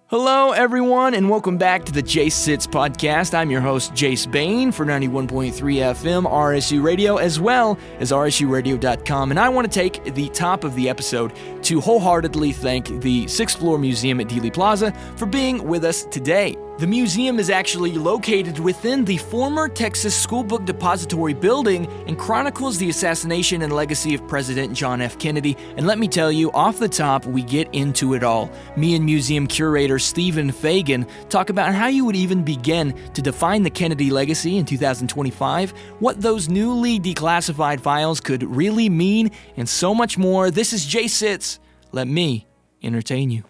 Hello, everyone, and welcome back to the Jace Sits podcast. I'm your host, Jace Bain, for 91.3 FM RSU Radio, as well as rsuradio.com. And I want to take the top of the episode to wholeheartedly thank the 6th Floor Museum at Dealey Plaza for being with us today. The museum is actually located within the former Texas School Book Depository building and chronicles the assassination and legacy of President John F. Kennedy. And let me tell you, off the top, we get into it all. Me and museum curator Stephen Fagan talk about how you would even begin to define the Kennedy legacy in 2025, what those newly declassified files could really mean, and so much more. This is Jace Sits. Let me entertain you.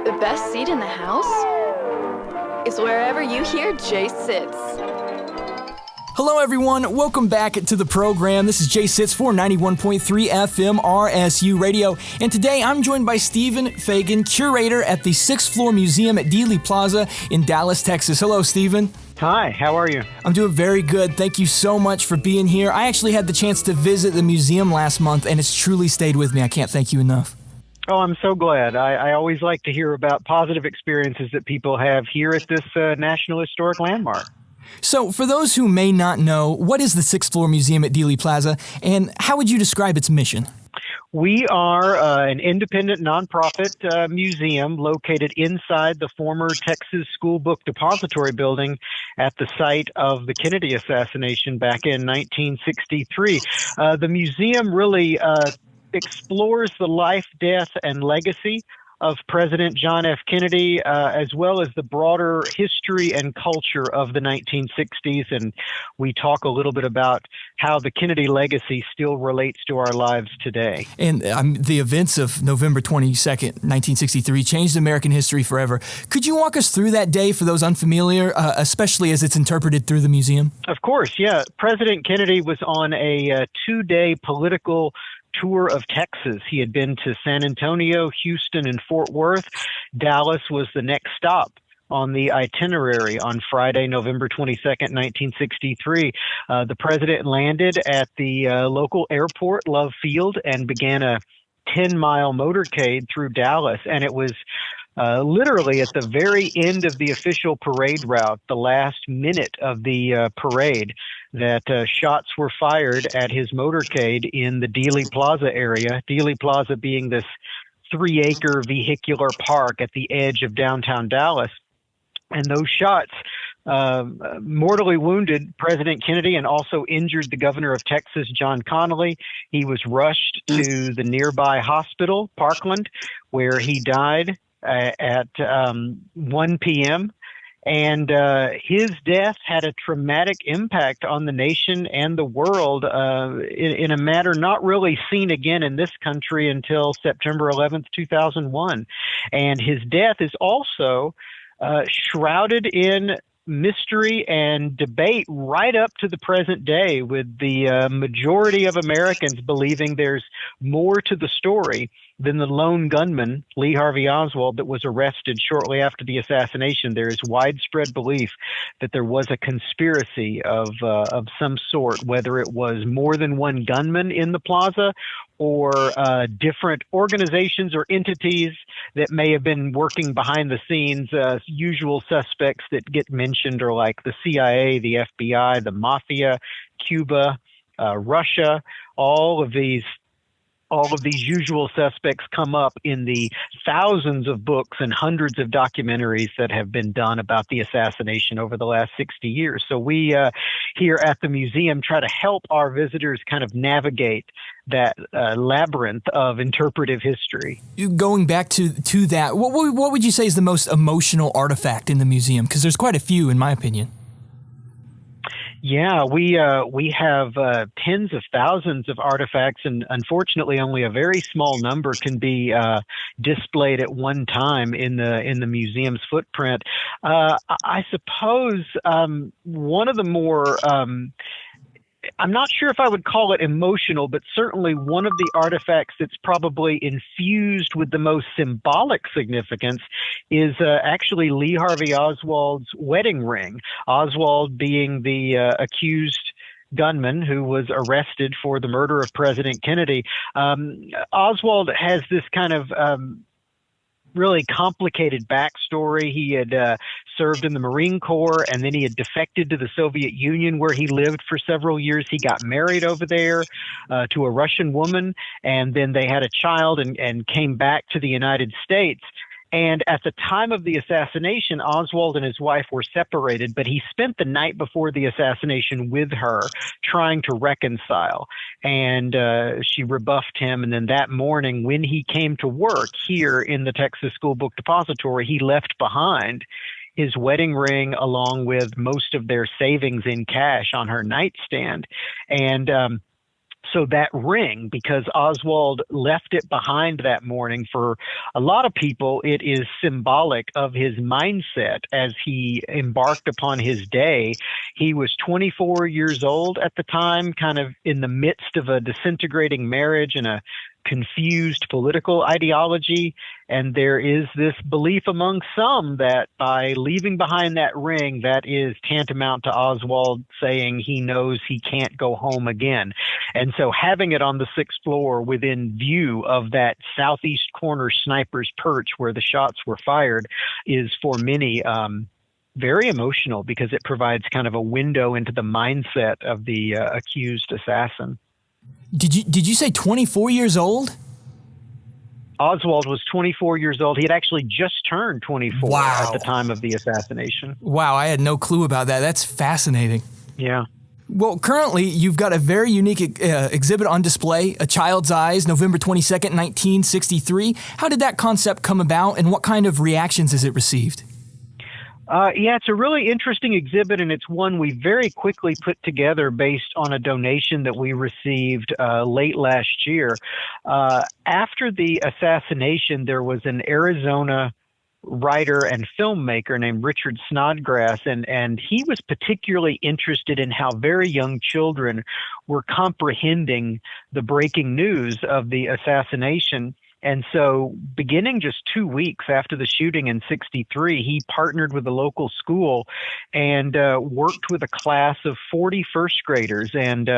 The best seat in the house is wherever you hear Jace Sits. Hello, everyone. Welcome back to the program. This is Jace Sits for 91.3 FM RSU Radio. And today I'm joined by Stephen Fagan, curator at the 6th Floor Museum at Dealey Plaza in Dallas, Texas. Hello, Stephen. Hi, how are you? I'm doing very good. Thank you so much for being here. I actually had the chance to visit the museum last month, and it's truly stayed with me. I can't thank you enough. Oh, I'm so glad. I always like to hear about positive experiences that people have here at this National Historic Landmark. So, for those who may not know, what is the 6th Floor Museum at Dealey Plaza, and how would you describe its mission? We are an independent nonprofit museum located inside the former Texas School Book Depository building at the site of the Kennedy assassination back in 1963. The museum really explores the life, death, and legacy of President John F. Kennedy, as well as the broader history and culture of the 1960s. And we talk a little bit about how the Kennedy legacy still relates to our lives today. And the events of November 22nd, 1963 changed American history forever. Could you walk us through that day for those unfamiliar, especially as it's interpreted through the museum? Of course, yeah. President Kennedy was on a two-day political tour of Texas. He had been to San Antonio, Houston, and Fort Worth. Dallas was the next stop on the itinerary on Friday, November 22nd, 1963. The president landed at the local airport, Love Field, and began a 10-mile motorcade through Dallas. And it was literally at the very end of the official parade route, the last minute of the parade, that shots were fired at his motorcade in the Dealey Plaza area, Dealey Plaza being this 3-acre vehicular park at the edge of downtown Dallas. And those shots mortally wounded President Kennedy and also injured the governor of Texas, John Connally. He was rushed to the nearby hospital, Parkland, where he died at 1 p.m., and his death had a traumatic impact on the nation and the world in a manner not really seen again in this country until September 11th, 2001. And his death is also shrouded in mystery and debate right up to the present day, with the majority of Americans believing there's more to the story than the lone gunman, Lee Harvey Oswald, that was arrested shortly after the assassination. There is widespread belief that there was a conspiracy of some sort, whether it was more than one gunman in the plaza or different organizations or entities that may have been working behind the scenes. Usual suspects that get mentioned are like the CIA, the FBI, the Mafia, Cuba, Russia. All of these usual suspects come up in the thousands of books and hundreds of documentaries that have been done about the assassination over the last 60 years. So we here at the museum try to help our visitors kind of navigate that labyrinth of interpretive history. Going back to that, what would you say is the most emotional artifact in the museum? Because there's quite a few, in my opinion. Yeah, we have tens of thousands of artifacts, and unfortunately, only a very small number can be displayed at one time in the museum's footprint. I suppose one of the more I'm not sure if I would call it emotional, but certainly one of the artifacts that's probably infused with the most symbolic significance is actually Lee Harvey Oswald's wedding ring. Oswald being the accused gunman who was arrested for the murder of President Kennedy. Oswald has this kind of really complicated backstory. He had served in the Marine Corps, and then he had defected to the Soviet Union, where he lived for several years. He got married over there to a Russian woman, and then they had a child and came back to the United States. And at the time of the assassination, Oswald and his wife were separated, but he spent the night before the assassination with her, trying to reconcile. And she rebuffed him. And then that morning, when he came to work here in the Texas School Book Depository, he left behind his wedding ring along with most of their savings in cash on her nightstand. And so that ring, because Oswald left it behind that morning, for a lot of people, it is symbolic of his mindset as he embarked upon his day. He was 24 years old at the time, kind of in the midst of a disintegrating marriage and a confused political ideology. And there is this belief among some that by leaving behind that ring, that is tantamount to Oswald saying he knows he can't go home again. And so having it on the 6th floor within view of that southeast corner sniper's perch where the shots were fired is for many very emotional, because it provides kind of a window into the mindset of the accused assassin. Did you say 24 years old? Oswald was 24 years old. He had actually just turned 24 at the time of the assassination. Wow, I had no clue about that. That's fascinating. Yeah. Well, currently, you've got a very unique exhibit on display, A Child's Eyes, November 22nd, 1963. How did that concept come about, and what kind of reactions has it received? Yeah, it's a really interesting exhibit, and it's one we very quickly put together based on a donation that we received late last year. After the assassination, there was an Arizona writer and filmmaker named Richard Snodgrass, and he was particularly interested in how very young children were comprehending the breaking news of the assassination. And so beginning just 2 weeks after the shooting in 63, he partnered with a local school and worked with a class of 40 first graders. And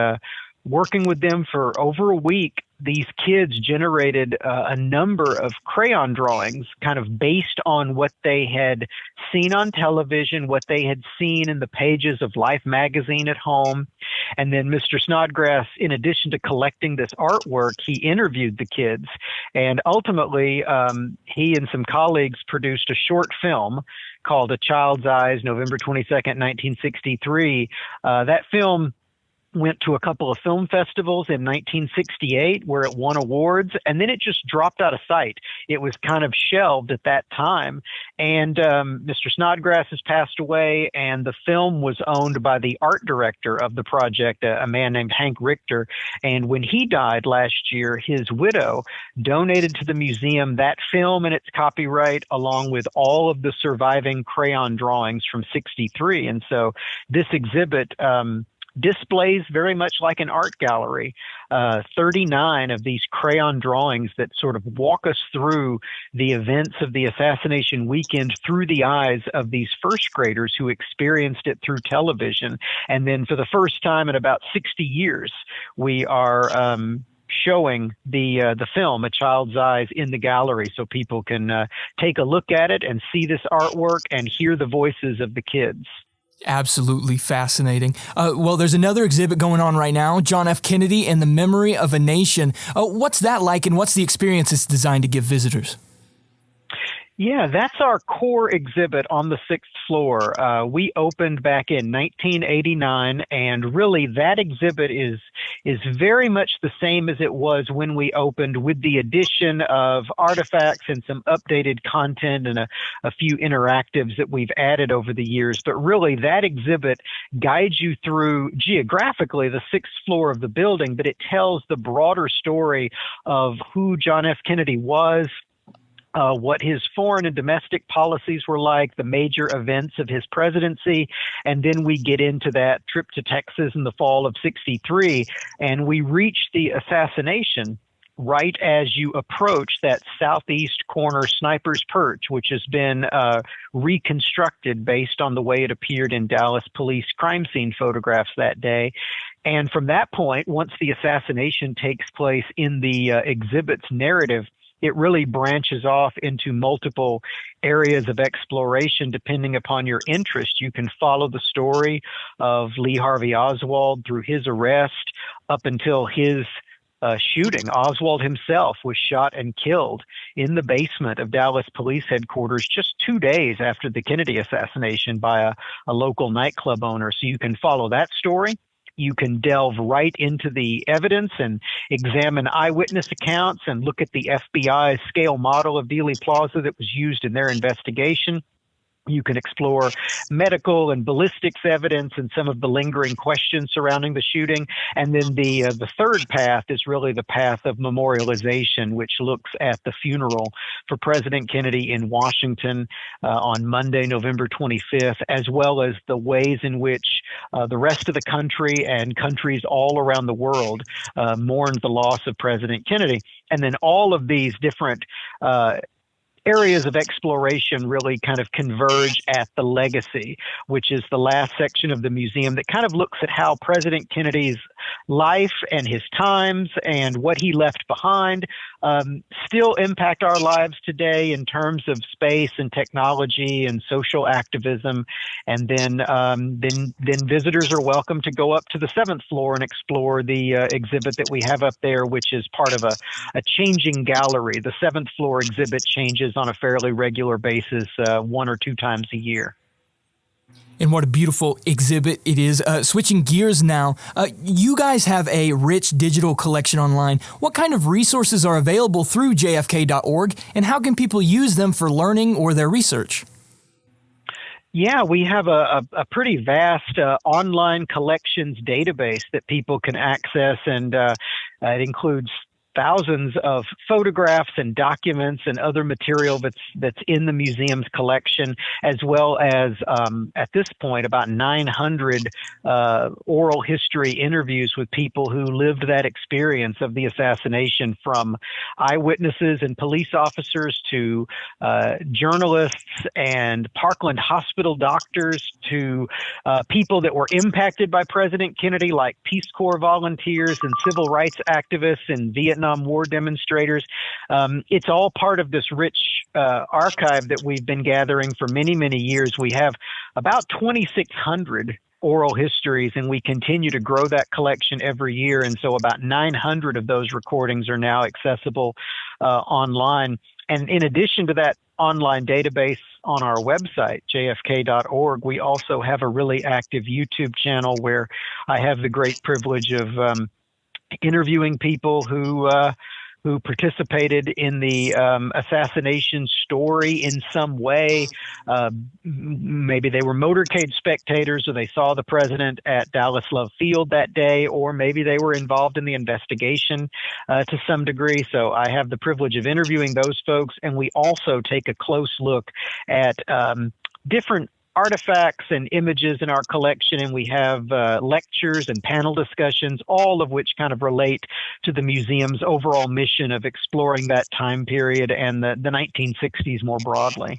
working with them for over a week, these kids generated a number of crayon drawings kind of based on what they had seen on television, what they had seen in the pages of Life magazine at home. And then Mr. Snodgrass, in addition to collecting this artwork, he interviewed the kids. And ultimately, he and some colleagues produced a short film called A Child's Eyes, November 22nd, 1963. That film went to a couple of film festivals in 1968 where it won awards, and then it just dropped out of sight. It was kind of shelved at that time. And Mr. Snodgrass has passed away, and the film was owned by the art director of the project, a man named Hank Richter. And when he died last year, his widow donated to the museum that film and its copyright, along with all of the surviving crayon drawings from 63. And so this exhibit displays very much like an art gallery, 39 of these crayon drawings that sort of walk us through the events of the assassination weekend through the eyes of these first graders who experienced it through television. And then for the first time in about 60 years, we are showing the film, A Child's Eyes, in the gallery so people can take a look at it and see this artwork and hear the voices of the kids. Absolutely fascinating. Well, there's another exhibit going on right now, John F. Kennedy and the Memory of a Nation. What's that like, and what's the experience it's designed to give visitors? Yeah, that's our core exhibit on the 6th floor. We opened back in 1989, and really that exhibit is very much the same as it was when we opened, with the addition of artifacts and some updated content and a few interactives that we've added over the years. But really that exhibit guides you through geographically the 6th floor of the building, but it tells the broader story of who John F. Kennedy was, what his foreign and domestic policies were like, the major events of his presidency. And then we get into that trip to Texas in the fall of 63, and we reach the assassination right as you approach that southeast corner sniper's perch, which has been reconstructed based on the way it appeared in Dallas police crime scene photographs that day. And from that point, once the assassination takes place in the exhibit's narrative, it really branches off into multiple areas of exploration depending upon your interest. You can follow the story of Lee Harvey Oswald through his arrest up until his shooting. Oswald himself was shot and killed in the basement of Dallas Police Headquarters just 2 days after the Kennedy assassination by a local nightclub owner. So you can follow that story. You can delve right into the evidence and examine eyewitness accounts and look at the FBI scale model of Dealey Plaza that was used in their investigation. You can explore medical and ballistics evidence and some of the lingering questions surrounding the shooting. And then the third path is really the path of memorialization, which looks at the funeral for President Kennedy in Washington on Monday, November 25th, as well as the ways in which the rest of the country and countries all around the world mourned the loss of President Kennedy. And then all of these different areas of exploration really kind of converge at the legacy, which is the last section of the museum that kind of looks at how President Kennedy's life and his times and what he left behind still impact our lives today in terms of space and technology and social activism. And then visitors are welcome to go up to the 7th floor and explore the exhibit that we have up there, which is part of a changing gallery. The 7th floor exhibit changes on a fairly regular basis, 1 or 2 times a year. And what a beautiful exhibit it is. Switching gears now, you guys have a rich digital collection online. What kind of resources are available through jfk.org, and how can people use them for learning or their research? Yeah, we have a pretty vast online collections database that people can access, and it includes thousands of photographs and documents and other material that's in the museum's collection, as well as at this point about 900 oral history interviews with people who lived that experience of the assassination, from eyewitnesses and police officers to journalists and Parkland Hospital doctors to people that were impacted by President Kennedy, like Peace Corps volunteers and civil rights activists and Vietnam War demonstrators. It's all part of this rich archive that we've been gathering for many, many years. We have about 2,600 oral histories, and we continue to grow that collection every year. And so about 900 of those recordings are now accessible online. And in addition to that online database on our website, jfk.org, we also have a really active YouTube channel where I have the great privilege of interviewing people who participated in the assassination story in some way. Maybe they were motorcade spectators, or they saw the president at Dallas Love Field that day, or maybe they were involved in the investigation to some degree. So I have the privilege of interviewing those folks, and we also take a close look at different artifacts and images in our collection, and we have lectures and panel discussions, all of which kind of relate to the museum's overall mission of exploring that time period and the 1960s more broadly.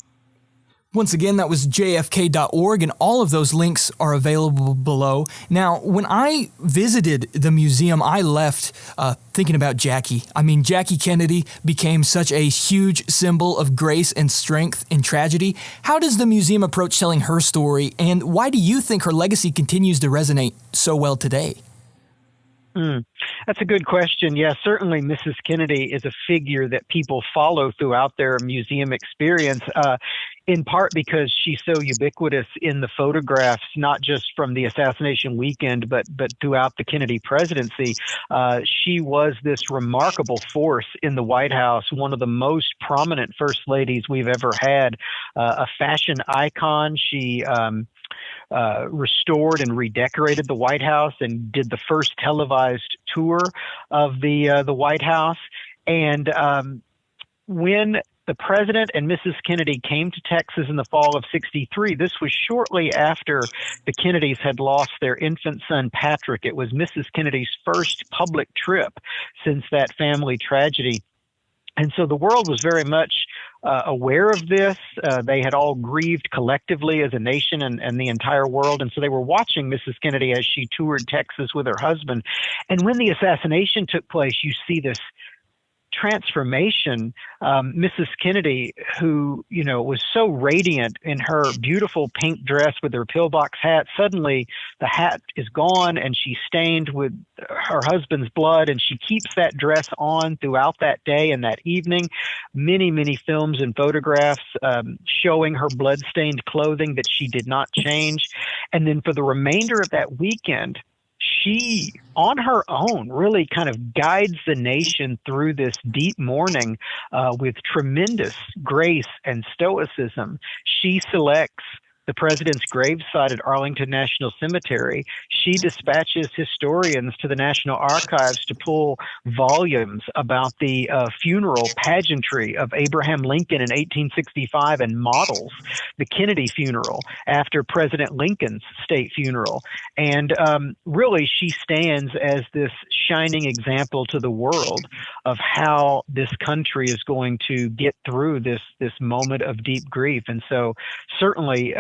Once again, that was jfk.org, and all of those links are available below. Now, when I visited the museum, I left thinking about Jackie. I mean, Jackie Kennedy became such a huge symbol of grace and strength in tragedy. How does the museum approach telling her story, and why do you think her legacy continues to resonate so well today? That's a good question. Yeah, certainly Mrs. Kennedy is a figure that people follow throughout their museum experience, in part because she's so ubiquitous in the photographs, not just from the assassination weekend, but throughout the Kennedy presidency. She was this remarkable force in the White House, one of the most prominent first ladies we've ever had, a fashion icon. She restored and redecorated the White House and did the first televised tour of the White House. And when the president and Mrs. Kennedy came to Texas in the fall of '63, this was shortly after the Kennedys had lost their infant son, Patrick. It was Mrs. Kennedy's first public trip since that family tragedy. And so the world was very much aware of this. They had all grieved collectively as a nation and the entire world. And so they were watching Mrs. Kennedy as she toured Texas with her husband. And when the assassination took place, you see this transformation, Mrs. Kennedy, who, was so radiant in her beautiful pink dress with her pillbox hat, suddenly the hat is gone and she's stained with her husband's blood, and she keeps that dress on throughout that day and that evening. Many, many films and photographs showing her blood-stained clothing that she did not change. And then for the remainder of that weekend, she, on her own, really kind of guides the nation through this deep mourning with tremendous grace and stoicism. She selects the president's gravesite at Arlington National Cemetery. She dispatches historians to the National Archives to pull volumes about the funeral pageantry of Abraham Lincoln in 1865 and models the Kennedy funeral after President Lincoln's state funeral. And really, she stands as this shining example to the world of how this country is going to get through this moment of deep grief. And so certainly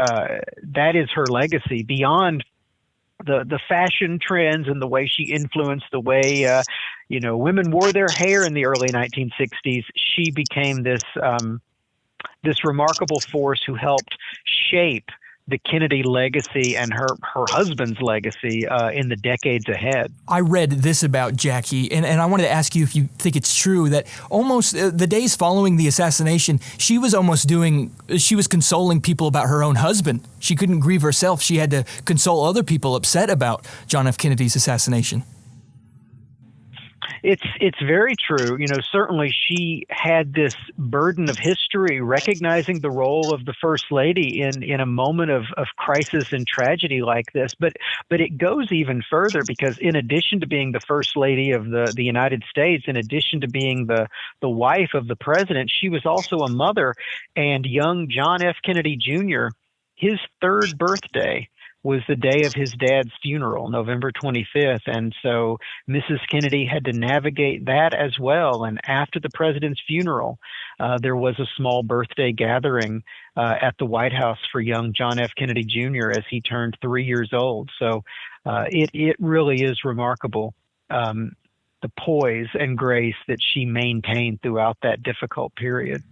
that is her legacy beyond the fashion trends and the way she influenced the way, women wore their hair in the early 1960s. She became this remarkable force who helped shape the Kennedy legacy and her husband's legacy in the decades ahead. I read this about Jackie, and I wanted to ask you if you think it's true that almost the days following the assassination, she was consoling people about her own husband. She couldn't grieve herself. She had to console other people upset about John F. Kennedy's assassination. It's very true. Certainly she had this burden of history, recognizing the role of the First Lady in a moment of crisis and tragedy like this. But it goes even further, because in addition to being the First Lady of the United States, in addition to being the wife of the president, she was also a mother. And young John F. Kennedy Jr., his third birthday was the day of his dad's funeral, November 25th. And so Mrs. Kennedy had to navigate that as well. And after the president's funeral, there was a small birthday gathering at the White House for young John F. Kennedy Jr. as he turned 3 years old. So it really is remarkable, the poise and grace that she maintained throughout that difficult period.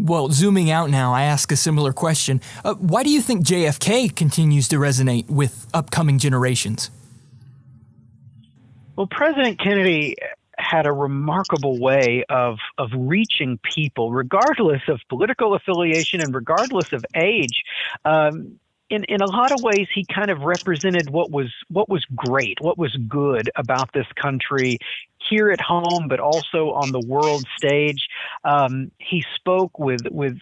Well, zooming out now, I ask a similar question. Why do you think JFK continues to resonate with upcoming generations? Well, President Kennedy had a remarkable way of reaching people, regardless of political affiliation and regardless of age. In a lot of ways, he kind of represented what was great, what was good about this country here at home, but also on the world stage. He spoke with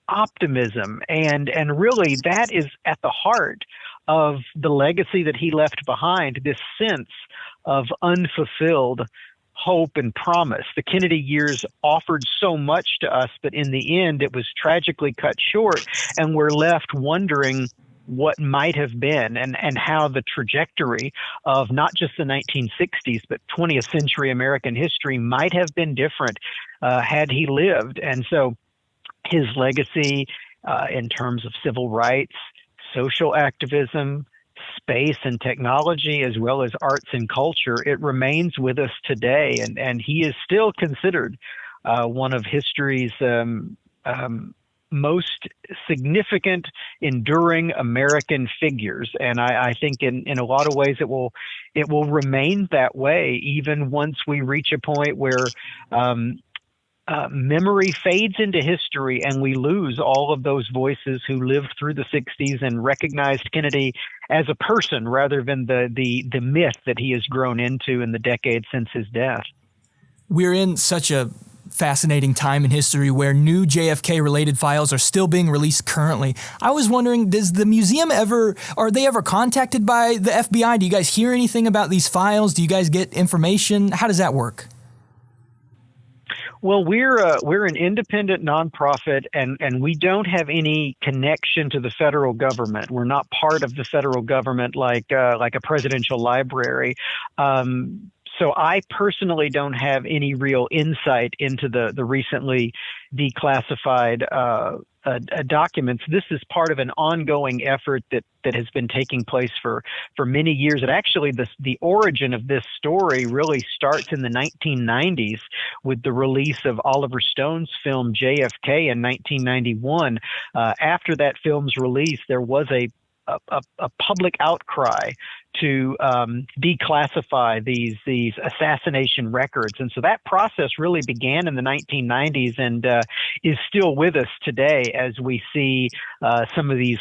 optimism, and really that is at the heart of the legacy that he left behind, this sense of unfulfilled hope and promise. The Kennedy years offered so much to us, but in the end, it was tragically cut short, and we're left wondering what might have been and how the trajectory of not just the 1960s, but 20th century American history might have been different had he lived. And so his legacy in terms of civil rights, social activism, space and technology, as well as arts and culture, it remains with us today. And he is still considered one of history's most significant, enduring American figures. And I think in a lot of ways it will remain that way, even once we reach a point where memory fades into history and we lose all of those voices who lived through the 60s and recognized Kennedy as a person rather than the myth that he has grown into in the decades since his death. We're in such a fascinating time in history where new JFK-related files are still being released currently. I was wondering, are they ever contacted by the FBI? Do you guys hear anything about these files? Do you guys get information? How does that work? Well, we're an independent nonprofit, and we don't have any connection to the federal government. We're not part of the federal government like a presidential library. So I personally don't have any real insight into the recently declassified documents. This is part of an ongoing effort that has been taking place for many years. And actually, the origin of this story really starts in the 1990s with the release of Oliver Stone's film JFK in 1991. After that film's release, there was a public outcry to declassify these assassination records. And so that process really began in the 1990s and is still with us today as we see some of these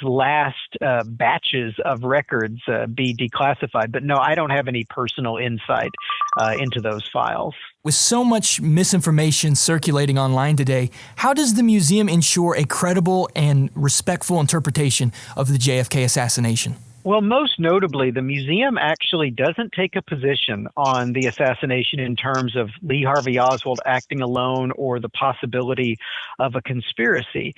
last batches of records be declassified. But no, I don't have any personal insight into those files. With so much misinformation circulating online today, how does the museum ensure a credible and respectful interpretation of the JFK assassination? Well, most notably, the museum actually doesn't take a position on the assassination in terms of Lee Harvey Oswald acting alone or the possibility of a conspiracy.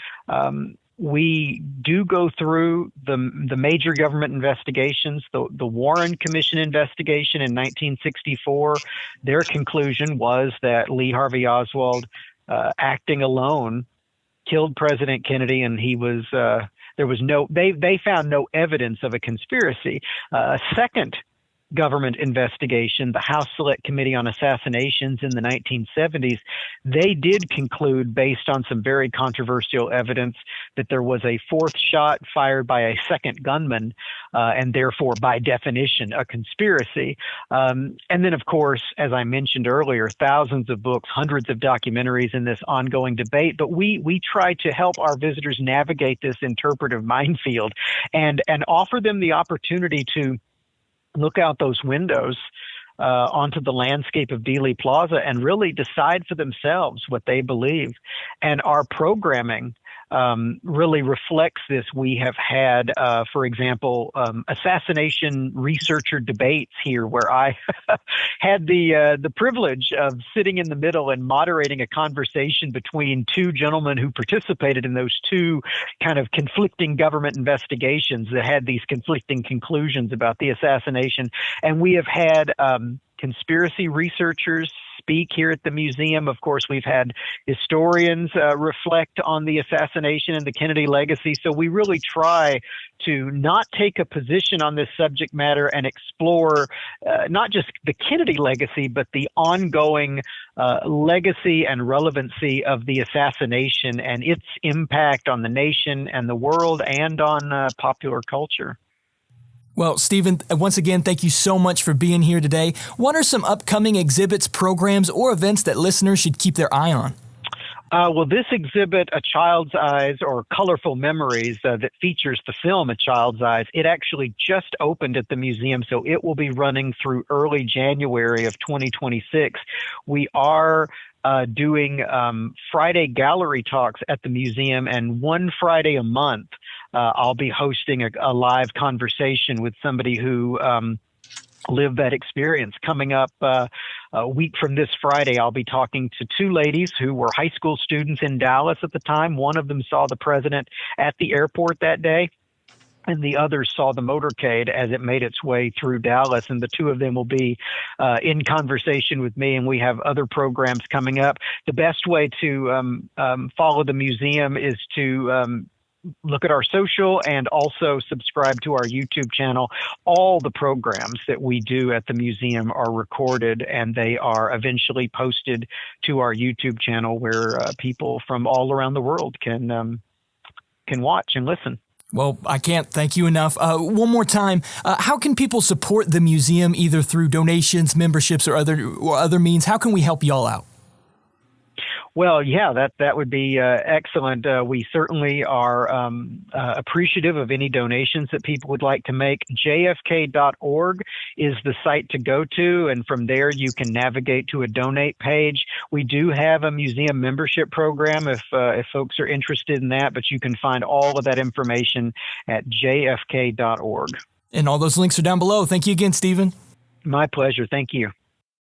We do go through the major government investigations, the Warren Commission investigation in 1964. Their conclusion was that Lee Harvey Oswald, acting alone, killed President Kennedy, and he was they found no evidence of a conspiracy. A second government investigation, the House Select Committee on Assassinations in the 1970s, they did conclude, based on some very controversial evidence, that there was a fourth shot fired by a second gunman, and therefore, by definition, a conspiracy. And then, of course, as I mentioned earlier, thousands of books, hundreds of documentaries in this ongoing debate. But we try to help our visitors navigate this interpretive minefield and offer them the opportunity to look out those windows onto the landscape of Dealey Plaza and really decide for themselves what they believe. And our programming really reflects this. We have had, for example, assassination researcher debates here, where I had the privilege of sitting in the middle and moderating a conversation between two gentlemen who participated in those two kind of conflicting government investigations that had these conflicting conclusions about the assassination. And we have had conspiracy researchers speak here at the museum. Of course, we've had historians reflect on the assassination and the Kennedy legacy. So we really try to not take a position on this subject matter and explore not just the Kennedy legacy, but the ongoing legacy and relevancy of the assassination and its impact on the nation and the world and on popular culture. Well, Stephen, once again, thank you so much for being here today. What are some upcoming exhibits, programs, or events that listeners should keep their eye on? Well, this exhibit, A Child's Eyes, or Colorful Memories, that features the film A Child's Eyes, it actually just opened at the museum, so it will be running through early January of 2026. We are doing Friday gallery talks at the museum, and one Friday a month, I'll be hosting a live conversation with somebody who lived that experience. Coming up a week from this Friday, I'll be talking to two ladies who were high school students in Dallas at the time. One of them saw the president at the airport that day, and the other saw the motorcade as it made its way through Dallas. And the two of them will be in conversation with me, and we have other programs coming up. The best way to follow the museum is to look at our social and also subscribe to our YouTube channel. All the programs that we do at the museum are recorded, and they are eventually posted to our YouTube channel, where people from all around the world can watch and listen. Well, I can't thank you enough. One more time, how can people support the museum, either through donations, memberships, or other means? How can we help y'all out? Well, yeah, that would be excellent. We certainly are appreciative of any donations that people would like to make. JFK.org is the site to go to, and from there you can navigate to a donate page. We do have a museum membership program if folks are interested in that, but you can find all of that information at JFK.org. And all those links are down below. Thank you again, Stephen. My pleasure. Thank you.